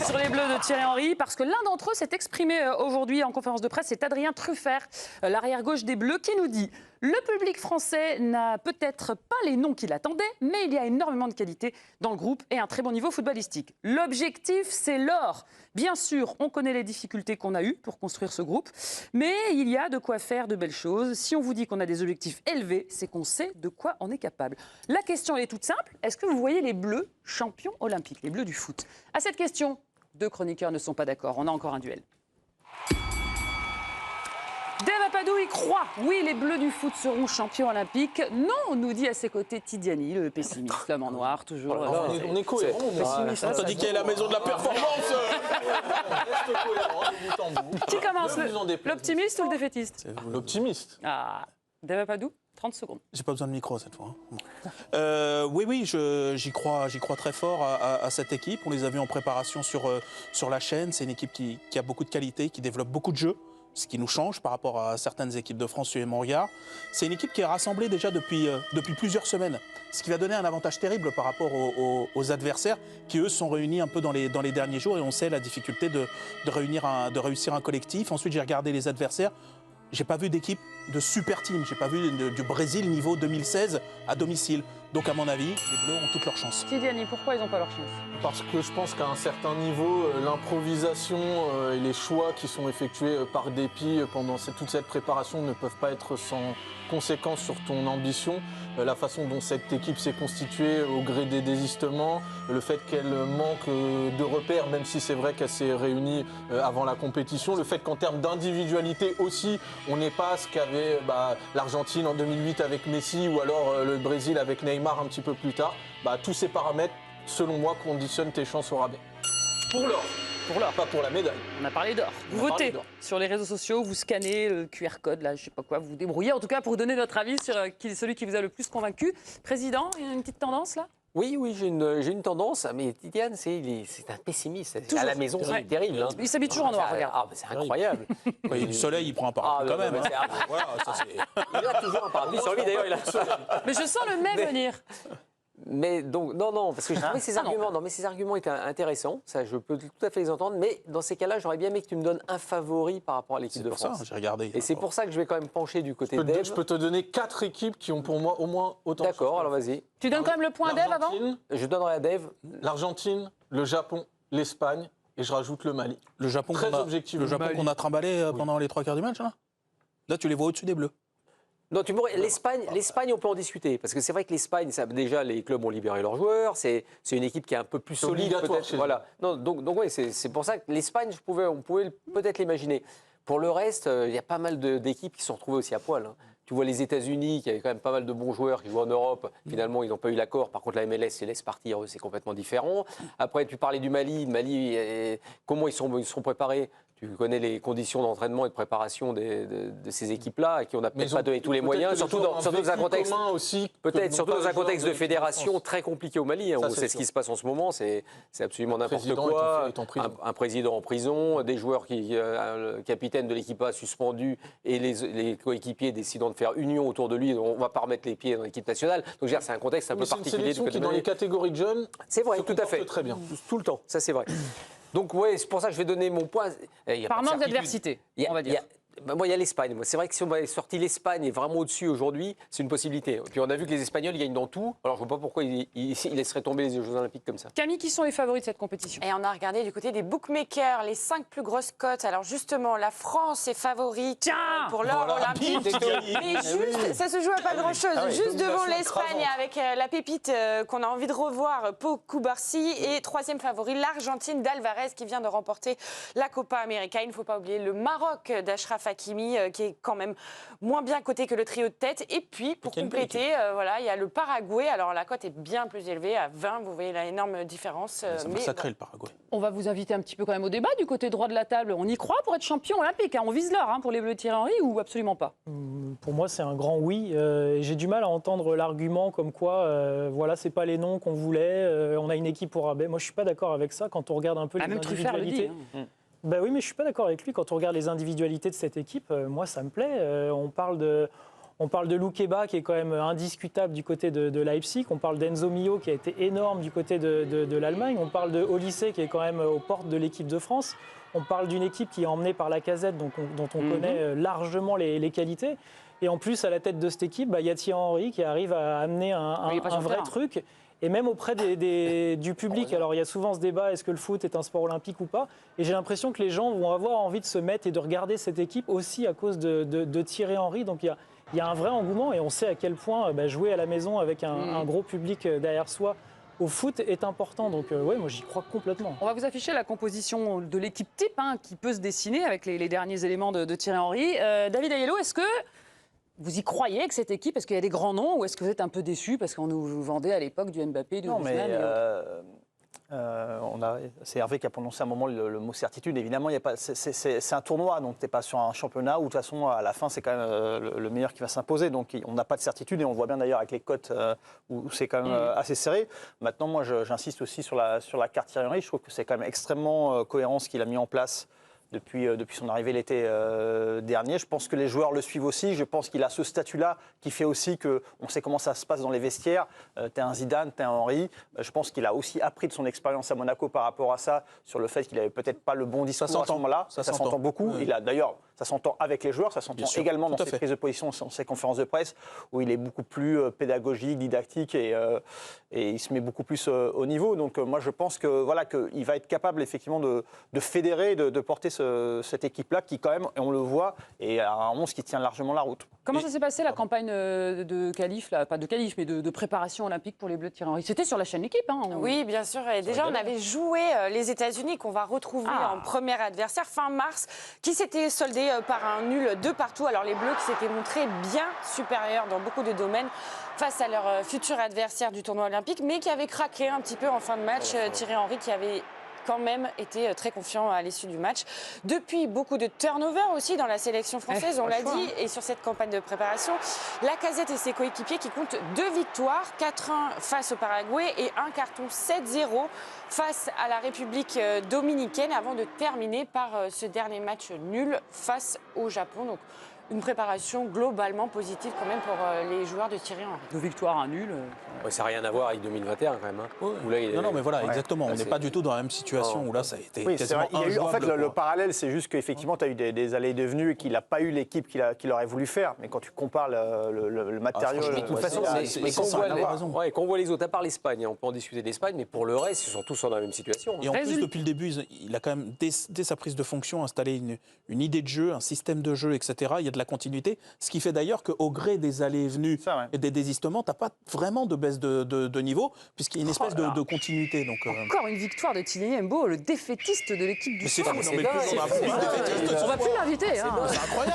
sur les Bleus de Thierry Henry parce que l'un d'entre eux s'est exprimé aujourd'hui en conférence de presse. C'est Adrien Truffert, l'arrière-gauche des Bleus, qui nous dit « Le public français n'a peut-être pas les noms qu'il attendait, mais il y a énormément de qualité dans le groupe et un très bon niveau footballistique. L'objectif, c'est l'or. Bien sûr, on connaît les difficultés qu'on a eues pour construire ce groupe, mais il y a de quoi faire de belles choses. Si on vous dit qu'on a des objectifs élevés, c'est qu'on sait de quoi on est capable. La question est toute simple. Est-ce que vous voyez les Bleus champions olympiques, les Bleus du foot? À cette question, deux chroniqueurs ne sont pas d'accord. On a encore un duel. Dave Apadou y croit. Oui, les Bleus du foot seront champions olympiques. Non, nous dit à ses côtés Tidiani, le pessimiste, l'homme en noir, toujours. On est cohérent, pessimiste. On t'a dit qu'il y a la maison de la performance. Reste cohérent, de bout en bout. Qui commence, l'optimiste ou le défaitiste? L'optimiste. Ah, Dave Apadou, 30 secondes. J'ai pas besoin de micro cette fois. Oui, j'y crois très fort à cette équipe. On les a vus en préparation sur la chaîne. C'est une équipe qui a beaucoup de qualité, qui développe beaucoup de jeux, ce qui nous change par rapport à certaines équipes de France, suivez mon regard. C'est une équipe qui est rassemblée déjà depuis plusieurs semaines, ce qui va donner un avantage terrible par rapport aux adversaires qui, eux, sont réunis un peu dans les derniers jours. Et on sait la difficulté de réussir un collectif. Ensuite, j'ai regardé les adversaires. J'ai pas vu d'équipe de super team. J'ai pas vu du Brésil niveau 2016 à domicile. Donc, à mon avis, les Bleus ont toutes leurs chances. Tidiani, pourquoi ils n'ont pas leur chance? Parce que je pense qu'à un certain niveau, l'improvisation et les choix qui sont effectués par dépit pendant toute cette préparation ne peuvent pas être sans conséquence sur ton ambition. La façon dont cette équipe s'est constituée au gré des désistements, le fait qu'elle manque de repères, même si c'est vrai qu'elle s'est réunie avant la compétition, le fait qu'en termes d'individualité aussi, on n'est pas ce qu'avait l'Argentine en 2008 avec Messi ou alors le Brésil avec Neymar un petit peu plus tard. Tous ces paramètres, selon moi, conditionnent tes chances au rabais. Pour l'or. Pour l'or, pas pour la médaille. On a parlé d'or. Vous votez sur les réseaux sociaux, vous scannez le QR code, là, je sais pas quoi, vous vous débrouillez en tout cas pour donner votre avis sur celui qui vous a le plus convaincu. Président, il y a une petite tendance là? Oui, j'ai une tendance, mais Tidiane, c'est un pessimiste. Toujours. À la maison, c'est terrible. Hein. Il s'habille toujours en noir, regarde. C'est incroyable. Il y a du soleil, il prend un parapluie quand même. Voilà, il a toujours un parapluis sur lui, d'ailleurs. Mais je sens le même venir. Mais donc, non, parce que j'ai trouvé ces arguments. Non, mais ces arguments étaient intéressants. Ça, je peux tout à fait les entendre. Mais dans ces cas-là, j'aurais bien aimé que tu me donnes un favori par rapport à l'équipe de France. C'est pour ça, j'ai regardé. Et c'est pour ça que je vais quand même pencher du côté de Dave. Je peux te donner 4 équipes qui ont pour moi au moins autant. D'accord, alors vas-y. Tu donnes quand même le point à Dave avant? Je donnerai à Dave. L'Argentine, le Japon, l'Espagne et je rajoute le Mali. Le Japon qu'on a trimballé pendant les 3 quarts du match, là, tu les vois au-dessus des Bleus. Non, l'Espagne, on peut en discuter. Parce que c'est vrai que l'Espagne, déjà, les clubs ont libéré leurs joueurs. C'est une équipe qui est un peu plus solide, peut-être. Voilà. Non, donc oui, c'est pour ça que l'Espagne, on pouvait peut-être l'imaginer. Pour le reste, il y a pas mal d'équipes qui se sont retrouvées aussi à poil. Hein. Tu vois les États-Unis, qui avaient quand même pas mal de bons joueurs qui jouent en Europe. Finalement, ils n'ont pas eu l'accord. Par contre, la MLS les laisse partir. C'est complètement différent. Après, tu parlais du Mali. Comment ils sont préparés? Tu connais les conditions d'entraînement et de préparation de ces équipes-là, à qui on n'a peut-être pas donné tous les moyens, surtout dans un contexte de fédération très compliqué au Mali. On sait ce qui se passe en ce moment, c'est absolument n'importe quoi. Un président en prison, des joueurs le capitaine de l'équipe A suspendu et les coéquipiers décidant de faire union autour de lui. On ne va pas remettre les pieds dans l'équipe nationale. Donc c'est un contexte un peu particulier. C'est une sélection qui, dans les catégories de jeunes, c'est vrai, tout à fait, très bien. Tout le temps, ça c'est vrai. Donc, ouais, c'est pour ça que je vais donner mon point. Par manque d'adversité, on va dire. Moi, il y a l'Espagne. C'est vrai que si on avait sorti l'Espagne et vraiment au-dessus aujourd'hui, c'est une possibilité. Et puis, on a vu que les Espagnols, ils gagnent dans tout. Alors, je ne vois pas pourquoi ils laisseraient tomber les Jeux Olympiques comme ça. Camille, qui sont les favoris de cette compétition? Et on a regardé du côté des bookmakers, les 5 plus grosses cotes. Alors, justement, la France est favorite pour l'or olympique. Mais juste, ça se joue à pas grand-chose. Juste devant l'Espagne, avec la pépite qu'on a envie de revoir, Pau Cubarsí. Et 3e favori, l'Argentine d'Alvarez, qui vient de remporter la Copa América. Il ne faut pas oublier le Maroc d'Achraf Hakimi, qui est quand même moins bien coté que le trio de tête. Et puis, pour compléter, il y a le Paraguay. Alors, la cote est bien plus élevée, à 20. Vous voyez l'énorme différence. C'est sacré, le Paraguay. On va vous inviter un petit peu quand même au débat du côté droit de la table. On y croit pour être champion olympique. On vise l'or pour les Bleus de Thierry Henry ou absolument pas? Pour moi, c'est un grand oui. J'ai du mal à entendre l'argument comme quoi, c'est pas les noms qu'on voulait. On a une équipe au rabais. Moi, je suis pas d'accord avec ça quand on regarde un peu les individualités. Oui, mais je suis pas d'accord avec lui. Quand on regarde les individualités de cette équipe, moi, ça me plaît. On parle On parle de Loukeba qui est quand même indiscutable du côté de Leipzig. On parle d'Enzo Mio qui a été énorme du côté de l'Allemagne. On parle de Olysée qui est quand même aux portes de l'équipe de France. On parle d'une équipe qui est emmenée par Lacazette, dont on connaît largement les qualités. Et en plus, à la tête de cette équipe, il y a Thierry Henry qui arrive à amener un vrai truc. Et même auprès du public. Alors, il y a souvent ce débat, est-ce que le foot est un sport olympique ou pas? Et j'ai l'impression que les gens vont avoir envie de se mettre et de regarder cette équipe aussi à cause de Thierry Henry. Donc, il y a un vrai engouement et on sait à quel point jouer à la maison avec un gros public derrière soi au foot est important. Donc, ouais, moi, j'y crois complètement. On va vous afficher la composition de l'équipe type qui peut se dessiner avec les derniers éléments de Thierry Henry. David Aiello, est-ce que vous y croyez avec cette équipe? Est-ce qu'il y a des grands noms ou est-ce que vous êtes un peu déçu parce qu'on nous vendait à l'époque du Mbappé, du Griezmann? C'est Hervé qui a prononcé à un moment le mot certitude. Évidemment, c'est un tournoi, donc tu n'es pas sur un championnat où de toute façon, à la fin, c'est quand même le meilleur qui va s'imposer. Donc on n'a pas de certitude et on voit bien d'ailleurs avec les cotes où c'est quand même assez serré. Maintenant, moi, j'insiste aussi sur la carte Thierry Henry. Je trouve que c'est quand même extrêmement cohérent ce qu'il a mis en place depuis son arrivée l'été dernier. Je pense que les joueurs le suivent aussi. Je pense qu'il a ce statut-là qui fait aussi qu'on sait comment ça se passe dans les vestiaires. Tu es un Zidane, tu es un Henry. Je pense qu'il a aussi appris de son expérience à Monaco par rapport à ça, sur le fait qu'il n'avait peut-être pas le bon discours à ce moment-là. Ça s'entend beaucoup. Oui. Il a d'ailleurs, ça s'entend avec les joueurs, ça s'entend également dans ses prises de position, dans ses conférences de presse, où il est beaucoup plus pédagogique, didactique et il se met beaucoup plus au niveau. Donc moi, je pense qu'il va être capable effectivement de fédérer, de porter cette équipe-là qui, quand même, et on le voit, est un 11 qui tient largement la route. Comment ça s'est passé la campagne de qualif, pas de qualif, mais de préparation olympique pour les Bleus de Thierry Henry? C'était sur la chaîne L'équipe. Oui, bien sûr. Et déjà, on avait joué les États-Unis qu'on va retrouver en premier adversaire fin mars, qui s'était soldé par un nul 2-2. Alors les Bleus qui s'étaient montrés bien supérieurs dans beaucoup de domaines face à leur futur adversaire du tournoi olympique, mais qui avait craqué un petit peu en fin de match. Thierry Henry qui avait quand même été très confiant à l'issue du match. Depuis, beaucoup de turnover aussi dans la sélection française, on l'a dit, et sur cette campagne de préparation. Lacazette et ses coéquipiers qui comptent 2 victoires, 4-1 face au Paraguay et un carton 7-0 face à la République dominicaine avant de terminer par ce dernier match nul face au Japon. Donc, une préparation globalement positive quand même pour les joueurs de Thierry Henry. 2 victoires, un nul. Ça n'a rien à voir avec 2021 quand même. Où là, non, mais voilà, exactement. On n'est pas du tout dans la même situation où là, ça a été quasiment injouable. En fait, le parallèle, c'est juste qu'effectivement, tu as eu des allées et des venues et qu'il n'a pas eu l'équipe qu'il aurait voulu faire. Mais quand tu compares le matériau... de toute façon, qu'on voit les autres, à part l'Espagne, on peut en discuter d'Espagne, mais pour le reste, ils sont tous dans la même situation. Et en plus, depuis le début, il a quand même, dès sa prise de fonction, installé une idée de jeu, un système de jeu, etc. Il y a de la continuité, ce qui fait d'ailleurs qu'au gré des allées et venues et des désistements, tu n'as pas vraiment de baisse de niveau, puisqu'il y a une espèce de continuité. Donc, encore une victoire de Kylian Mbappé, le défaitiste de l'équipe du Sud. C'est fou, on va plus l'inviter. C'est incroyable.